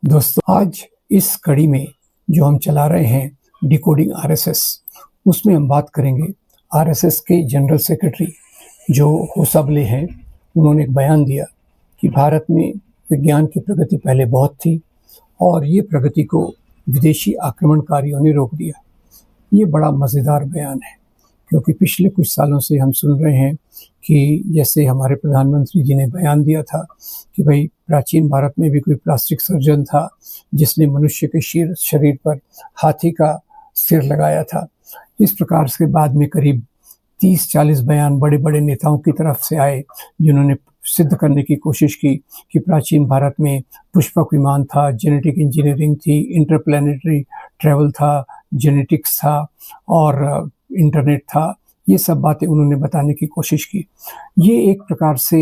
दोस्तों, आज इस कड़ी में जो हम चला रहे हैं डिकोडिंग आरएसएस, उसमें हम बात करेंगे आरएसएस के जनरल सेक्रेटरी जो होसबले हैं। उन्होंने एक बयान दिया कि भारत में विज्ञान की प्रगति पहले बहुत थी और ये प्रगति को विदेशी आक्रमणकारियों ने रोक दिया। ये बड़ा मज़ेदार बयान है क्योंकि पिछले कुछ सालों से हम सुन रहे हैं कि जैसे हमारे प्रधानमंत्री जी ने बयान दिया था कि भाई प्राचीन भारत में भी कोई प्लास्टिक सर्जन था जिसने मनुष्य के शरीर पर हाथी का सिर लगाया था। इस प्रकार से बाद में करीब 30-40 बयान बड़े बड़े नेताओं की तरफ से आए जिन्होंने सिद्ध करने की कोशिश की कि प्राचीन भारत में पुष्पक विमान था, जेनेटिक इंजीनियरिंग थी, इंटरप्लैनेटरी ट्रैवल था, जेनेटिक्स था और इंटरनेट था। ये सब बातें उन्होंने बताने की कोशिश की। ये एक प्रकार से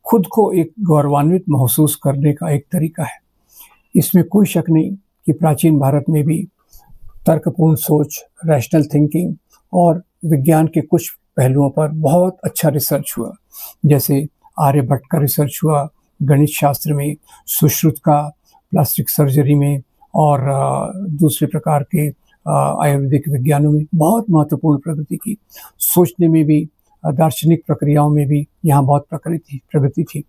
खुद को एक गौरवान्वित महसूस करने का एक तरीका है। इसमें कोई शक नहीं कि प्राचीन भारत में भी तर्कपूर्ण सोच, रैशनल थिंकिंग और विज्ञान के कुछ पहलुओं पर बहुत अच्छा रिसर्च हुआ। जैसे आर्यभट्ट का रिसर्च हुआ गणित शास्त्र में, सुश्रुत का प्लास्टिक सर्जरी में और दूसरे प्रकार के आयुर्वेदिक विज्ञानों में बहुत महत्वपूर्ण प्रगति की। सोचने में भी, दार्शनिक प्रक्रियाओं में भी यहाँ बहुत प्रगति थी।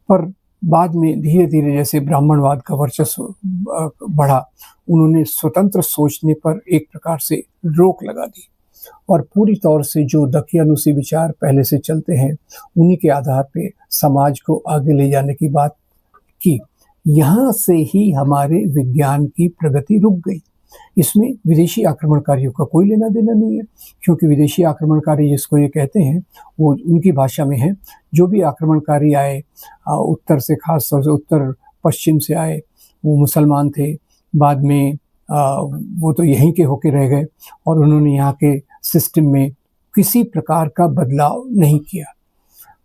पर बाद में धीरे धीरे जैसे ब्राह्मणवाद का वर्चस्व बढ़ा, उन्होंने स्वतंत्र सोचने पर एक प्रकार से रोक लगा दी और पूरी तौर से जो दकियानुसी विचार पहले से चलते हैं उन्हीं के आधार पे समाज को आगे ले जाने की बात की। यहाँ से ही हमारे विज्ञान की प्रगति रुक गई। इसमें विदेशी आक्रमणकारियों का कोई लेना देना नहीं है, क्योंकि विदेशी आक्रमणकारी जिसको ये कहते हैं वो उनकी भाषा में है। जो भी आक्रमणकारी आए उत्तर से, खास तौर से उत्तर पश्चिम से आए, वो मुसलमान थे। बाद में वो तो यहीं के होके रह गए और उन्होंने यहाँ के सिस्टम में किसी प्रकार का बदलाव नहीं किया।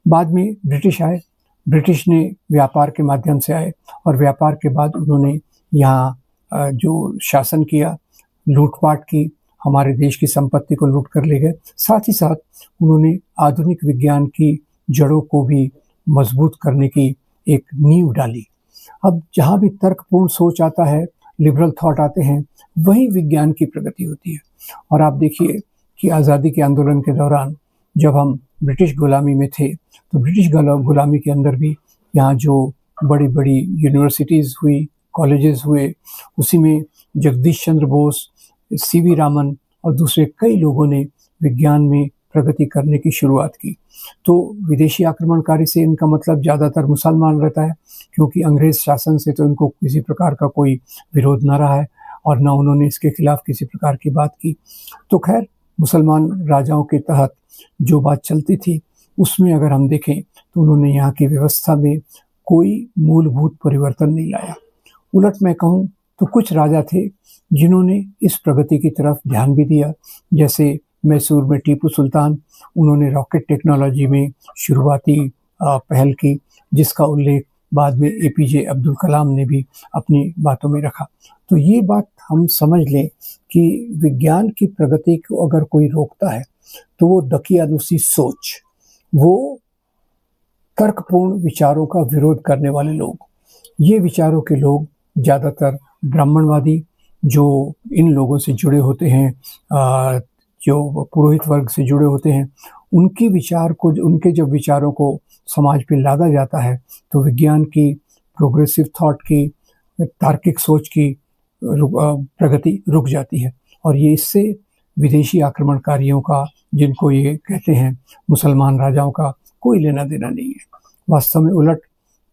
बाद में ब्रिटिश आए, ब्रिटिश ने व्यापार के माध्यम से आए और व्यापार के बाद उन्होंने यहाँ जो शासन किया, लूटपाट की, हमारे देश की संपत्ति को लूट कर ले गए। साथ ही साथ उन्होंने आधुनिक विज्ञान की जड़ों को भी मजबूत करने की एक नींव डाली। अब जहाँ भी तर्कपूर्ण सोच आता है, लिबरल थॉट आते हैं, वही विज्ञान की प्रगति होती है। और आप देखिए कि आज़ादी के आंदोलन के दौरान जब हम ब्रिटिश गुलामी में थे तो ब्रिटिश गुलामी के अंदर भी यहाँ जो बड़ी बड़ी यूनिवर्सिटीज़ हुई, कॉलेजेस हुए, उसी में जगदीश चंद्र बोस, सीवी रामन और दूसरे कई लोगों ने विज्ञान में प्रगति करने की शुरुआत की। तो विदेशी आक्रमणकारी से इनका मतलब ज़्यादातर मुसलमान रहता है, क्योंकि अंग्रेज़ शासन से तो इनको किसी प्रकार का कोई विरोध न रहा है और न उन्होंने इसके खिलाफ किसी प्रकार की बात की। तो खैर, मुसलमान राजाओं के तहत जो बात चलती थी उसमें अगर हम देखें तो उन्होंने यहाँ की व्यवस्था में कोई मूलभूत परिवर्तन नहीं लाया। उलट मैं कहूँ तो कुछ राजा थे जिन्होंने इस प्रगति की तरफ ध्यान भी दिया। जैसे मैसूर में टीपू सुल्तान, उन्होंने रॉकेट टेक्नोलॉजी में शुरुआती पहल की, जिसका उल्लेख बाद में एपीजे अब्दुल कलाम ने भी अपनी बातों में रखा। तो ये बात हम समझ लें कि विज्ञान की प्रगति को अगर कोई रोकता है तो वो दकियानुसी सोच, वो तर्कपूर्ण विचारों का विरोध करने वाले लोग, ये विचारों के लोग ज़्यादातर ब्राह्मणवादी जो इन लोगों से जुड़े होते हैं, जो पुरोहित वर्ग से जुड़े होते हैं, उनके जब विचारों को समाज पे लादा जाता है तो विज्ञान की, प्रोग्रेसिव थॉट की, तार्किक सोच की प्रगति रुक जाती है। और ये इससे विदेशी आक्रमणकारियों का, जिनको ये कहते हैं मुसलमान राजाओं का, कोई लेना देना नहीं है। वास्तव में उलट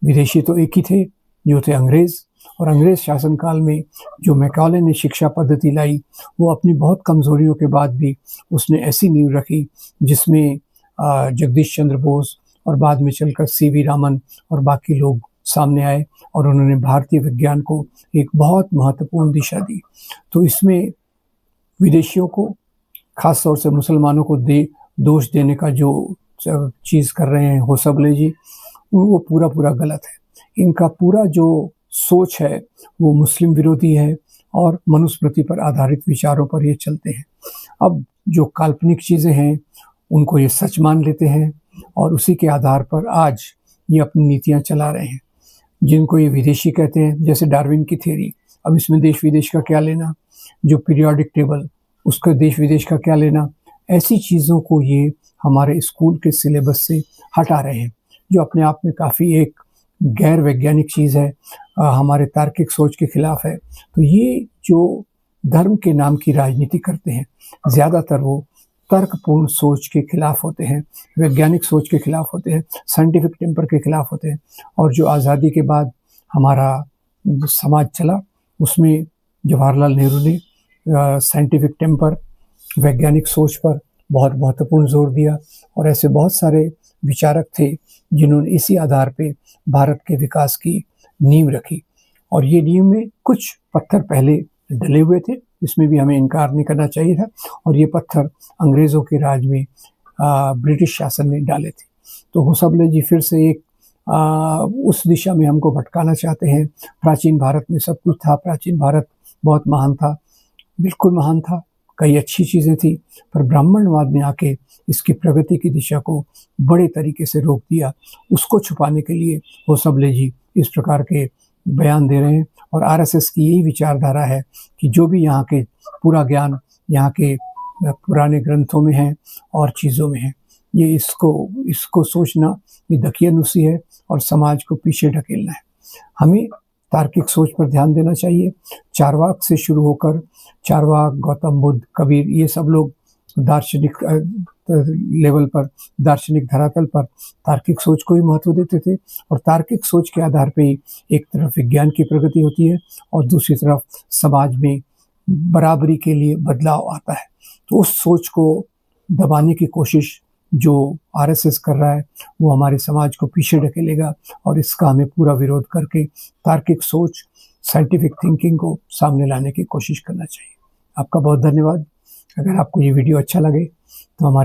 विदेशी तो एक ही थे, जो थे अंग्रेज़। और अंग्रेज़ शासनकाल में जो मैकाले ने शिक्षा पद्धति लाई, वो अपनी बहुत कमज़ोरियों के बाद भी उसने ऐसी नींव रखी जिसमें जगदीश चंद्र बोस और बाद में चलकर सीवी रामन और बाकी लोग सामने आए और उन्होंने भारतीय विज्ञान को एक बहुत महत्वपूर्ण दिशा दी। तो इसमें विदेशियों को, खास तौर से मुसलमानों को दोष देने का जो चीज़ कर रहे हैं होसबले जी, वो पूरा गलत है। इनका पूरा जो सोच है वो मुस्लिम विरोधी है और मनुस्मृति पर आधारित विचारों पर ये चलते हैं। अब जो काल्पनिक चीज़ें हैं उनको ये सच मान लेते हैं और उसी के आधार पर आज ये अपनी नीतियाँ चला रहे हैं। जिनको ये विदेशी कहते हैं, जैसे डार्विन की थ्योरी, अब इसमें देश विदेश का क्या लेना, जो पीरियोडिक टेबल उसका देश विदेश का क्या लेना, ऐसी चीज़ों को ये हमारे स्कूल के सिलेबस से हटा रहे हैं, जो अपने आप में काफ़ी एक गैर वैज्ञानिक चीज़ है, हमारे तार्किक सोच के खिलाफ है। तो ये जो धर्म के नाम की राजनीति करते हैं, ज़्यादातर वो तर्कपूर्ण सोच के खिलाफ होते हैं, वैज्ञानिक सोच के खिलाफ होते हैं, साइंटिफिक टेम्पर के खिलाफ होते हैं। और जो आज़ादी के बाद हमारा समाज चला, उसमें जवाहरलाल नेहरू ने साइंटिफिक टेम्पर, वैज्ञानिक सोच पर बहुत महत्वपूर्ण जोर दिया, और ऐसे बहुत सारे विचारक थे जिन्होंने इसी आधार पे भारत के विकास की नींव रखी। और ये नींव में कुछ पत्थर पहले डले हुए थे, इसमें भी हमें इनकार नहीं करना चाहिए था, और ये पत्थर अंग्रेज़ों के राज में ब्रिटिश शासन ने डाले थे। तो होसबले जी फिर से एक उस दिशा में हमको भटकाना चाहते हैं। प्राचीन भारत में सब कुछ था, प्राचीन भारत बहुत महान था, बिल्कुल महान था, कई अच्छी चीज़ें थी, पर ब्राह्मणवाद ने आके इसकी प्रगति की दिशा को बड़े तरीके से रोक दिया। उसको छुपाने के लिए होसबले जी इस प्रकार के बयान दे रहे हैं। और आरएसएस की यही विचारधारा है कि जो भी यहाँ के पूरा ज्ञान यहाँ के पुराने ग्रंथों में है और चीज़ों में है, ये इसको सोचना ये दकियानुसी है और समाज को पीछे ढकेलना है। हमें तार्किक सोच पर ध्यान देना चाहिए। चारवाक से शुरू होकर चारवाक, गौतम बुद्ध, कबीर, ये सब लोग दार्शनिक लेवल पर, दार्शनिक धरातल पर तार्किक सोच को ही महत्व देते थे, और तार्किक सोच के आधार पे ही एक तरफ विज्ञान की प्रगति होती है और दूसरी तरफ समाज में बराबरी के लिए बदलाव आता है। तो उस सोच को दबाने की कोशिश जो आरएसएस कर रहा है वो हमारे समाज को पीछे ढकेलेगा, और इसका हमें पूरा विरोध करके तार्किक सोच, साइंटिफिक थिंकिंग को सामने लाने की कोशिश करना चाहिए। आपका बहुत धन्यवाद। अगर आपको ये वीडियो अच्छा लगे तो हमारे